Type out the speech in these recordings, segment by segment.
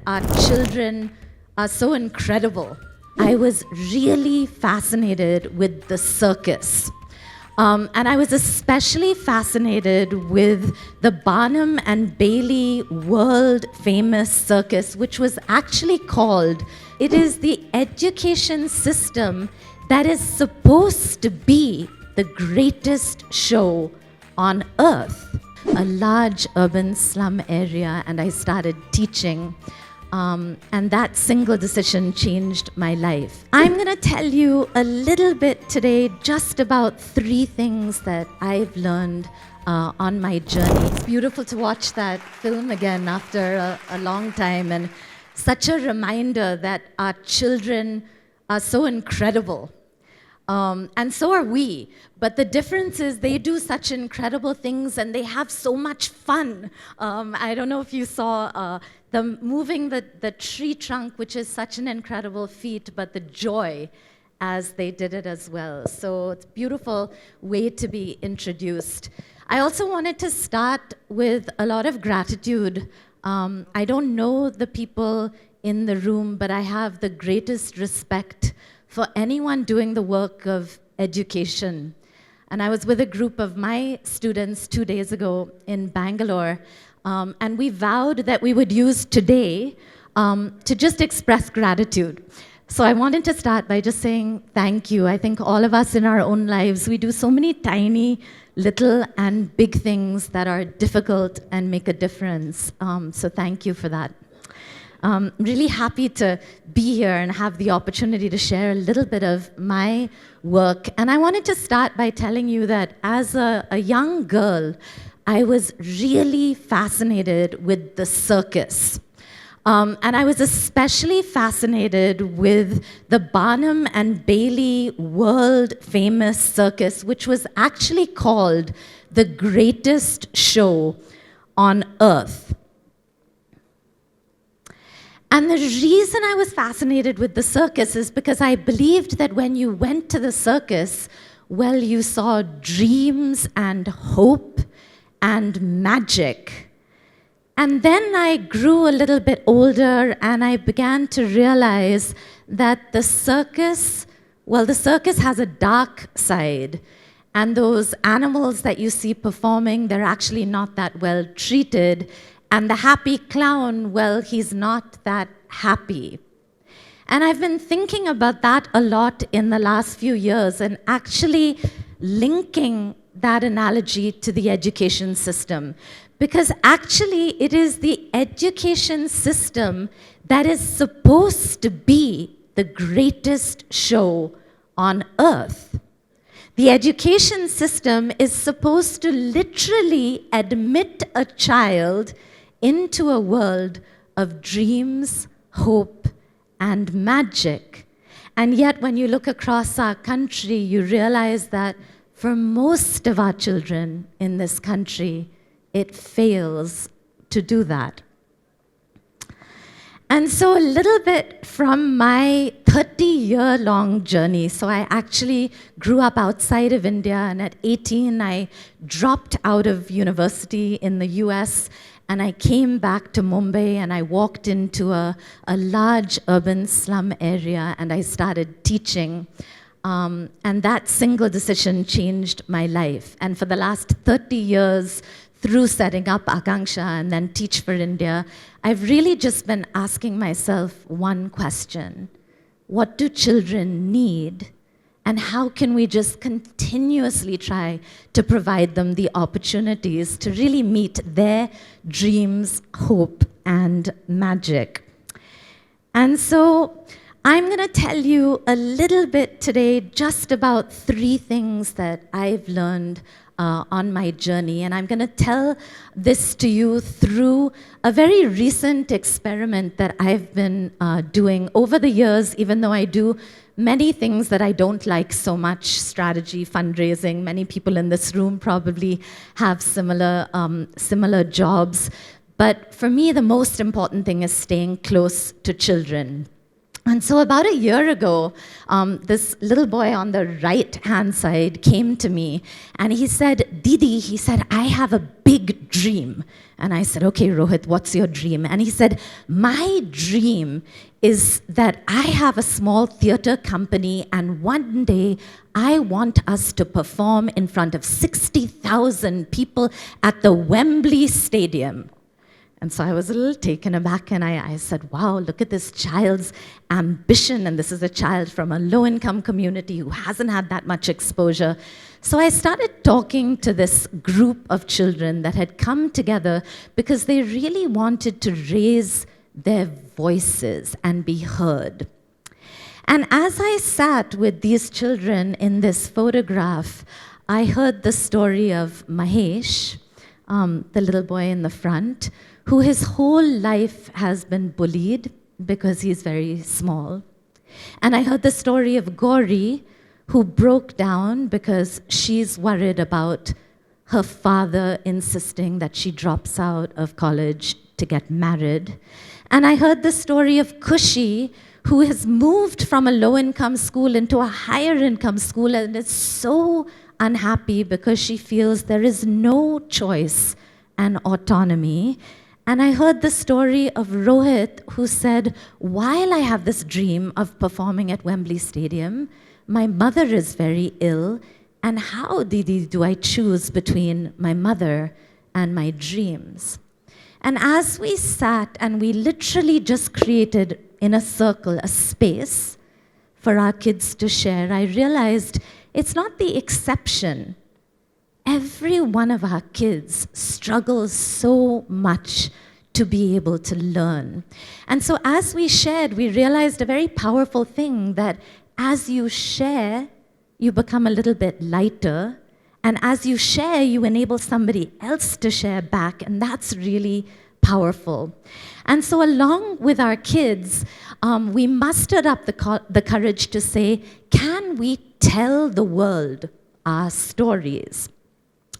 our children are so incredible. I was really fascinated with the circus. And I was especially fascinated with the Barnum and Bailey world famous circus, which was actually called, it is the education system that is supposed to be the greatest show on earth. A large urban slum area, and I started teaching. And that single decision changed my life. I'm going to tell you a little bit today just about 3 things that I've learned on my journey. It's beautiful to watch that film again after a long time, and such a reminder that our children are so incredible. And so are we. But the difference is they do such incredible things and they have so much fun. I don't know if you saw them moving the tree trunk, which is such an incredible feat, but the joy as they did it as well. So it's a beautiful way to be introduced. I also wanted to start with a lot of gratitude. I don't know the people in the room, but I have the greatest respect for anyone doing the work of education. And I was with a group of my students 2 days ago in Bangalore, and we vowed that we would use today to just express gratitude. So I wanted to start by just saying thank you. I think all of us in our own lives, we do so many tiny, little, and big things that are difficult and make a difference. So thank you for that. Really happy to be here and have the opportunity to share a little bit of my work. And I wanted to start by telling you that as a young girl, I was really fascinated with the circus. And I was especially fascinated with the Barnum and Bailey world famous circus, which was actually called the greatest show on earth. And the reason I was fascinated with the circus is because I believed that when you went to the circus, well, you saw dreams and hope and magic. And then I grew a little bit older and I began to realize that the circus has a dark side. And those animals that you see performing, they're actually not that well treated. And the happy clown, well, he's not that happy. And I've been thinking about that a lot in the last few years and actually linking that analogy to the education system. Because actually it is the education system that is supposed to be the greatest show on earth. The education system is supposed to literally admit a child into a world of dreams, hope, and magic. And yet, when you look across our country, you realize that for most of our children in this country, it fails to do that. And so a little bit from my 30-year-long journey, so I actually grew up outside of India, and at 18, I dropped out of university in the US, and I came back to Mumbai, and I walked into a large urban slum area, and I started teaching. And that single decision changed my life. And for the last 30 years, through setting up Akanksha and then Teach for India, I've really just been asking myself one question. What do children need? And how can we just continuously try to provide them the opportunities to really meet their dreams, hope, and magic? And so I'm going to tell you a little bit today just about 3 things that I've learned on my journey. And I'm going to tell this to you through a very recent experiment that I've been doing over the years, even though I do many things that I don't like so much, strategy, fundraising. Many people in this room probably have similar jobs. But for me, the most important thing is staying close to children. And so about a year ago, this little boy on the right-hand side came to me and he said, Didi, he said, I have a big dream. And I said, okay, Rohit, what's your dream? And he said, my dream is that I have a small theater company and one day I want us to perform in front of 60,000 people at the Wembley Stadium. And so I was a little taken aback and I said, wow, look at this child's ambition. And this is a child from a low-income community who hasn't had that much exposure. So I started talking to this group of children that had come together because they really wanted to raise their voices and be heard. And as I sat with these children in this photograph, I heard the story of Mahesh, the little boy in the front, who his whole life has been bullied because he's very small. And I heard the story of Gauri, who broke down because she's worried about her father insisting that she drops out of college to get married. And I heard the story of Kushi, who has moved from a low-income school into a higher-income school and is so unhappy because she feels there is no choice and autonomy. And I heard the story of Rohit, who said, while I have this dream of performing at Wembley Stadium, my mother is very ill, and how, Didi, do I choose between my mother and my dreams? And as we sat and we literally just created in a circle a space for our kids to share, I realized it's not the exception. Every one of our kids struggles so much to be able to learn. And so as we shared, we realized a very powerful thing, that as you share, you become a little bit lighter. And as you share, you enable somebody else to share back. And that's really powerful. And so along with our kids, we mustered up the courage to say, can we tell the world our stories?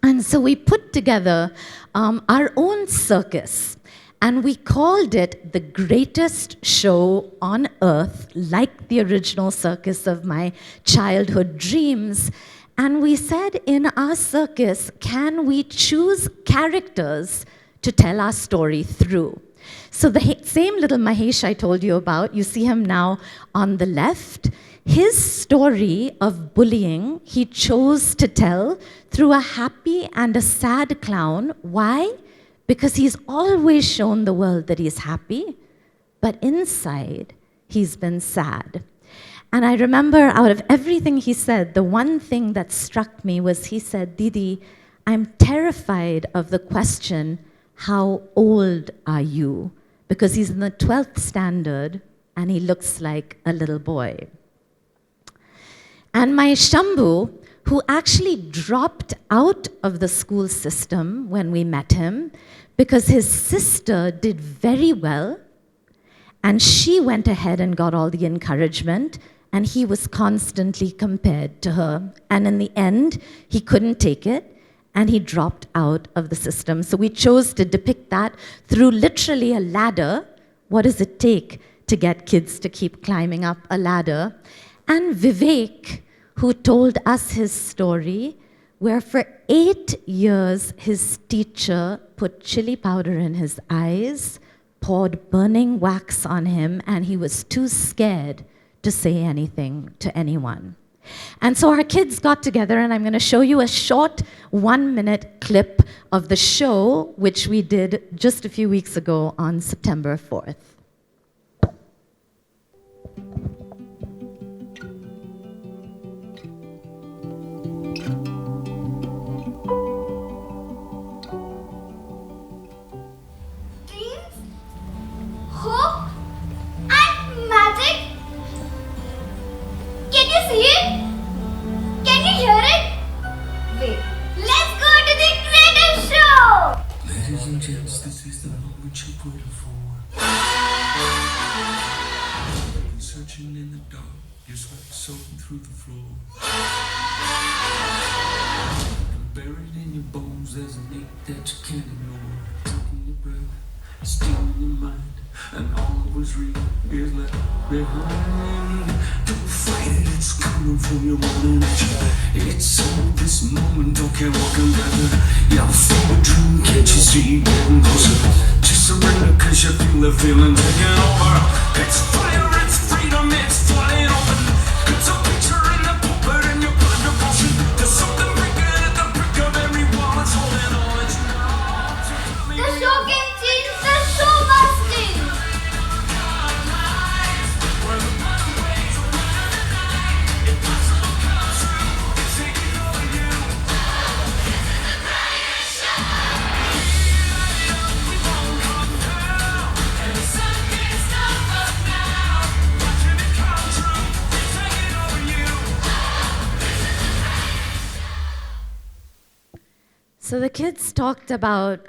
And so we put together our own circus, and we called it the greatest show on earth, like the original circus of my childhood dreams. And we said, in our circus, can we choose characters to tell our story through? So the same little Mahesh I told you about, you see him now on the left. His story of bullying, he chose to tell through a happy and a sad clown. Why? Because he's always shown the world that he's happy, but inside, he's been sad. And I remember, out of everything he said, the one thing that struck me was he said, Didi, I'm terrified of the question, how old are you? Because he's in the 12th standard, and he looks like a little boy. And my Shambhu, who actually dropped out of the school system when we met him because his sister did very well, and she went ahead and got all the encouragement, and he was constantly compared to her. And in the end, he couldn't take it, and he dropped out of the system. So we chose to depict that through literally a ladder. What does it take to get kids to keep climbing up a ladder? And Vivek, who told us his story, where for 8 years his teacher put chili powder in his eyes, poured burning wax on him, and he was too scared to say anything to anyone. And so our kids got together, and I'm going to show you a short 1-minute clip of the show, which we did just a few weeks ago on September 4th. Hope and magic. Can you see it? Can you hear it? Wait, let's go to the greatest show! Ladies and gents, this is the moment you've waited for. You've been searching in the dark, your sweat soaking through the floor. And buried in your bones, there's an ache that you can't ignore. Taking your breath, stealing your mind. and all that was real is left behind. Don't fight it, it's coming from your own nature. It's all this moment, don't care what can gather. Yeah, feel the dream, can't you see it getting closer? Just surrender, cause you feel the feeling taking over. It's fire, it's freedom, it's flying open. It's a picture in the pulpit and your blood devotion. There's something bigger at the brick of every wall, it's holding on, it's now. The show can change the show busting. So the kids talked about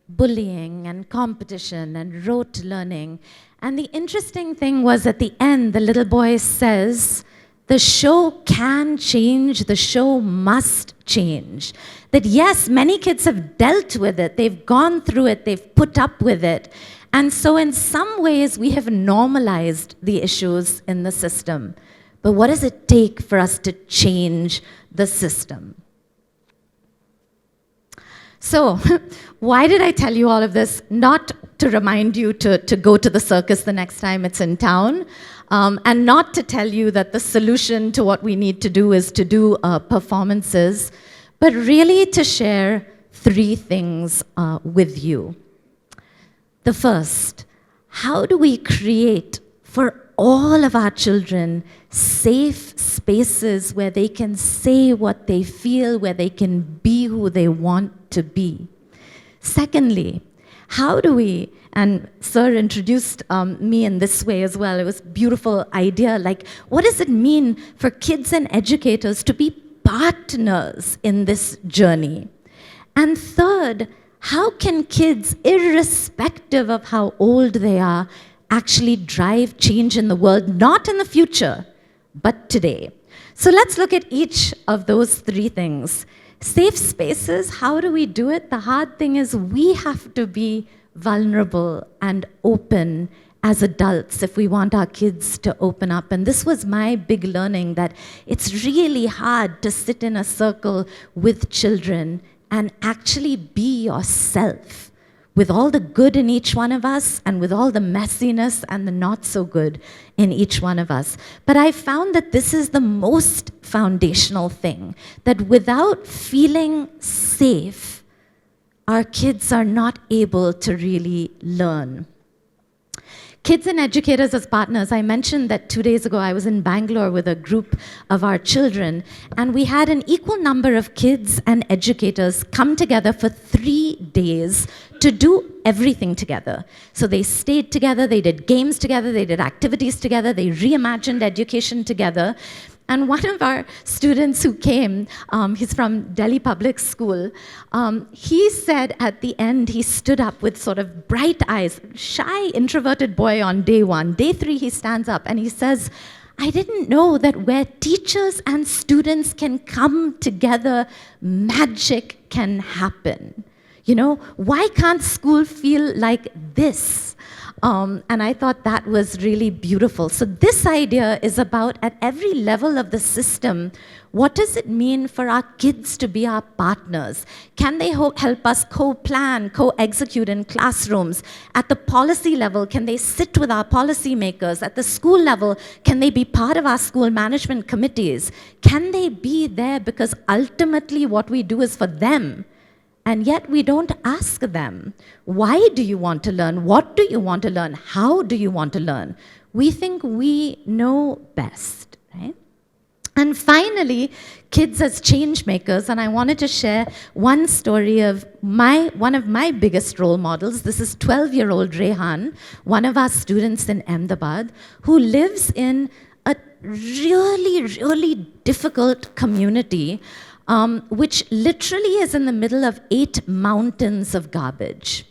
bullying and competition and rote learning. And the interesting thing was at the end, the little boy says, the show can change, the show must change. That yes, many kids have dealt with it, they've gone through it, they've put up with it. And so in some ways, we have normalized the issues in the system. But what does it take for us to change the system? So, why did I tell you all of this? Not to remind you to go to the circus the next time it's in town, and not to tell you that the solution to what we need to do is to do performances, but really to share 3 things with you. The first, how do we create for all of our children safe spaces where they can say what they feel, where they can be who they want to be? Secondly, how do we, and Sir introduced me in this way as well, it was a beautiful idea, like what does it mean for kids and educators to be partners in this journey? And third, how can kids, irrespective of how old they are, actually drive change in the world, not in the future, but today? So let's look at each of those 3 things. Safe spaces, how do we do it? The hard thing is we have to be vulnerable and open as adults if we want our kids to open up. And this was my big learning, that it's really hard to sit in a circle with children and actually be yourself, with all the good in each one of us and with all the messiness and the not so good in each one of us. But I found that this is the most foundational thing, that without feeling safe, our kids are not able to really learn. Kids and educators as partners, I mentioned that 2 days ago I was in Bangalore with a group of our children, and we had an equal number of kids and educators come together for 3 days to do everything together. So they stayed together, they did games together, they did activities together, they reimagined education together. And one of our students who came, he's from Delhi Public School, he said at the end, he stood up with sort of bright eyes, shy, introverted boy on day 1. Day 3, he stands up and he says, I didn't know that where teachers and students can come together, magic can happen. You know, why can't school feel like this? And I thought that was really beautiful. So this idea is about, at every level of the system, what does it mean for our kids to be our partners? Can they help us co-plan, co-execute in classrooms? At the policy level, can they sit with our policymakers? At the school level, can they be part of our school management committees? Can they be there? Because ultimately what we do is for them. And yet we don't ask them, why do you want to learn? What do you want to learn? How do you want to learn? We think we know best, right? And finally, kids as change makers, and I wanted to share one story of one of my biggest role models. This is 12-year-old Rehan, one of our students in Ahmedabad, who lives in a really, really difficult community, which literally is in the middle of 8 mountains of garbage.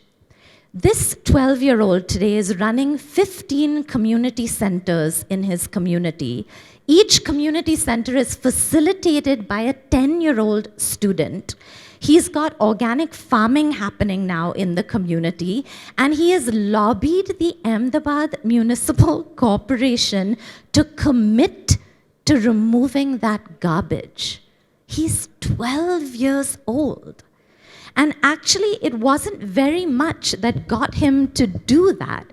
This 12-year-old today is running 15 community centers in his community. Each community center is facilitated by a 10-year-old student. He's got organic farming happening now in the community, and he has lobbied the Ahmedabad Municipal Corporation to commit to removing that garbage. He's 12 years old. And actually, it wasn't very much that got him to do that.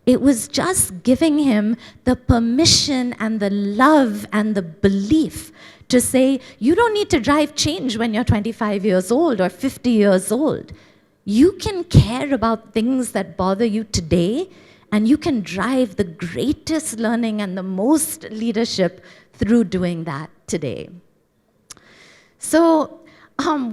It was just giving him the permission and the love and the belief to say, you don't need to drive change when you're 25 years old or 50 years old. You can care about things that bother you today, and you can drive the greatest learning and the most leadership through doing that today. So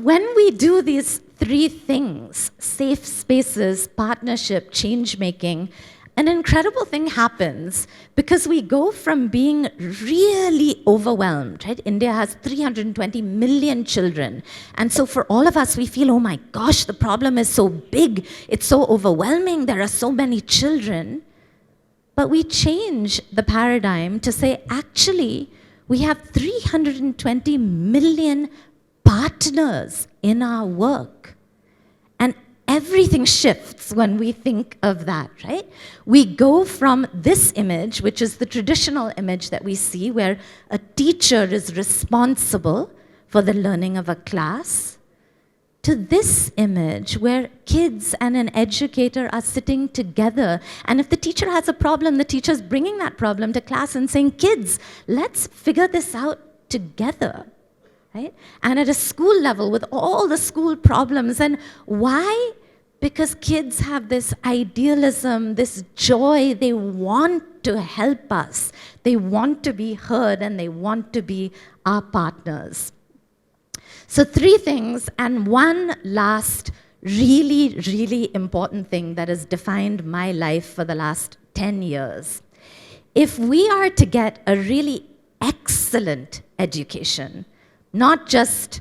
when we do these three things, safe spaces, partnership, change making, an incredible thing happens because we go from being really overwhelmed, right? India has 320 million children. And so for all of us, we feel, oh my gosh, the problem is so big. It's so overwhelming. There are so many children. But we change the paradigm to say, actually, we have 320 million partners in our work. And everything shifts when we think of that, right? We go from this image, which is the traditional image that we see, where a teacher is responsible for the learning of a class, to this image where kids and an educator are sitting together. And if the teacher has a problem, the teacher's bringing that problem to class and saying, kids, let's figure this out together. Right? And at a school level, with all the school problems. And why? Because kids have this idealism, this joy. They want to help us. They want to be heard, and they want to be our partners. So three things, and one last really, really important thing that has defined my life for the last 10 years. If we are to get a really excellent education, not just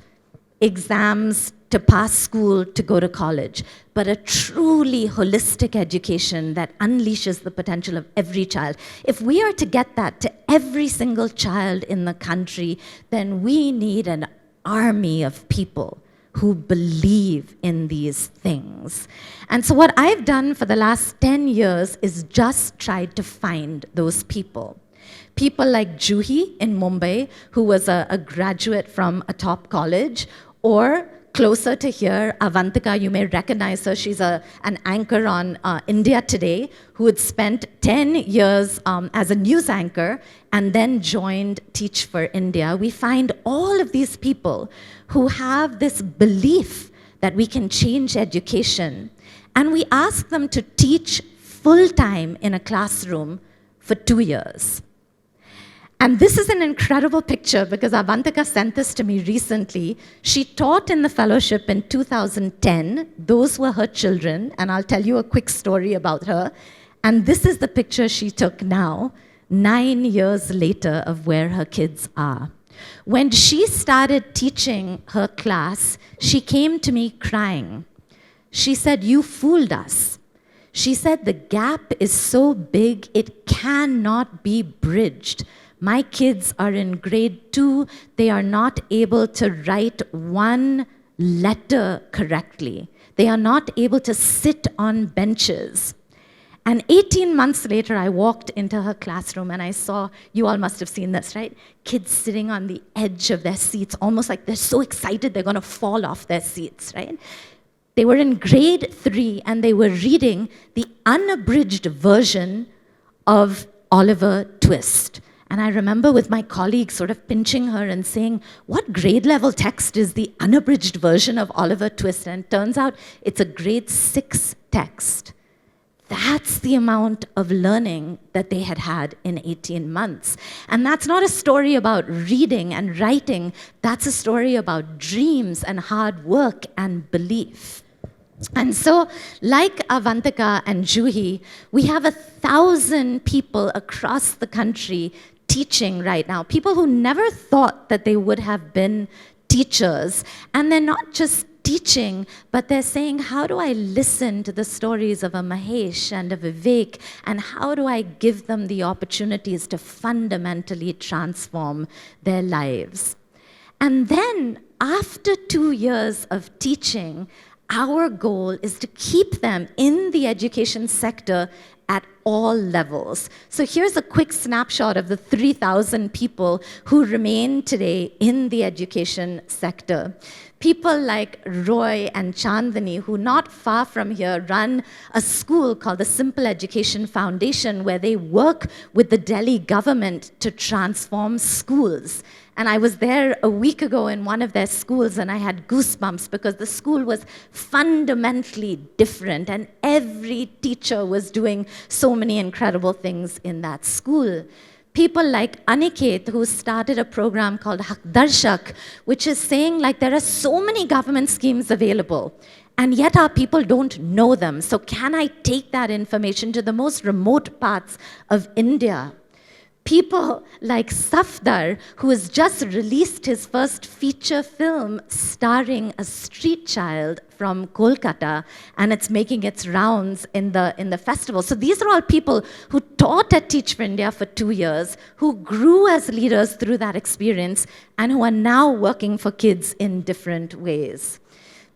exams to pass school to go to college, but a truly holistic education that unleashes the potential of every child. If we are to get that to every single child in the country, then we need an army of people who believe in these things. And so what I've done for the last 10 years is just tried to find those people. People like Juhi in Mumbai, who was a graduate from a top college, or closer to here, Avantika, you may recognize her. She's an anchor on India Today, who had spent 10 years as a news anchor and then joined Teach for India. We find all of these people who have this belief that we can change education, and we ask them to teach full-time in a classroom for 2 years. And this is an incredible picture because Avantika sent this to me recently. She taught in the fellowship in 2010. Those were her children, and I'll tell you a quick story about her. And this is the picture she took now, 9 years later, of where her kids are. When she started teaching her class, she came to me crying. She said, "You fooled us." She said, "The gap is so big, it cannot be bridged. My kids are in grade 2. They are not able to write one letter correctly. They are not able to sit on benches." And 18 months later, I walked into her classroom and I saw, you all must have seen this, right? Kids sitting on the edge of their seats, almost like they're so excited they're going to fall off their seats, right? They were in grade 3 and they were reading the unabridged version of Oliver Twist. And I remember with my colleagues sort of pinching her and saying, what grade level text is the unabridged version of Oliver Twist? And it turns out it's a grade 6 text. That's the amount of learning that they had had in 18 months. And that's not a story about reading and writing. That's a story about dreams and hard work and belief. And so, like Avantika and Juhi, we have 1,000 people across the country teaching right now, people who never thought that they would have been teachers. And they're not just teaching, but they're saying, how do I listen to the stories of a Mahesh and a Vivek, and how do I give them the opportunities to fundamentally transform their lives? And then, after 2 years of teaching, our goal is to keep them in the education sector at all levels. So here's a quick snapshot of the 3,000 people who remain today in the education sector. People like Roy and Chandani, who not far from here run a school called the Simple Education Foundation, where they work with the Delhi government to transform schools. And I was there a week ago in one of their schools, and I had goosebumps because the school was fundamentally different, and every teacher was doing so many incredible things in that school. People like Aniket, who started a program called Hak Darshak, which is saying, like, there are so many government schemes available, and yet our people don't know them. So can I take that information to the most remote parts of India? People like Safdar, who has just released his first feature film starring a street child from Kolkata, and it's making its rounds in the festival. So these are all people who taught at Teach for India for 2 years, who grew as leaders through that experience, and who are now working for kids in different ways.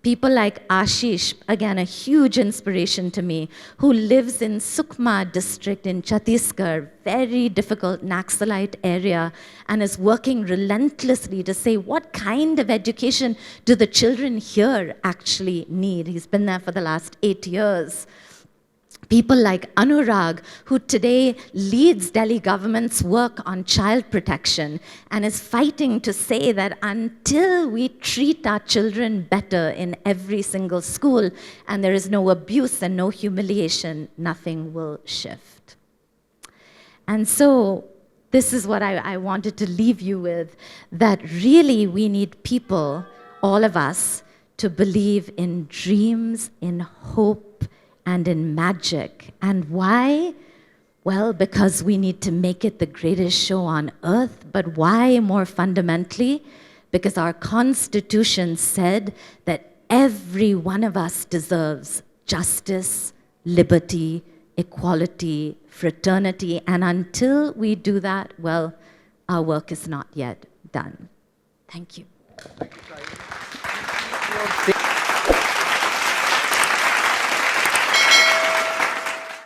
People like Ashish, again, a huge inspiration to me, who lives in Sukma district in Chhattisgarh, very difficult Naxalite area, and is working relentlessly to say, what kind of education do the children here actually need? He's been there for the last 8 years. People like Anurag, who today leads Delhi government's work on child protection and is fighting to say that until we treat our children better in every single school and there is no abuse and no humiliation, nothing will shift. And so this is what I wanted to leave you with, that really we need people, all of us, to believe in dreams, in hope, and in magic. And why? Well, because we need to make it the greatest show on earth. But why, more fundamentally? Because our Constitution said that every one of us deserves justice, liberty, equality, fraternity. And until we do that, well, our work is not yet done. Thank you. Thank you.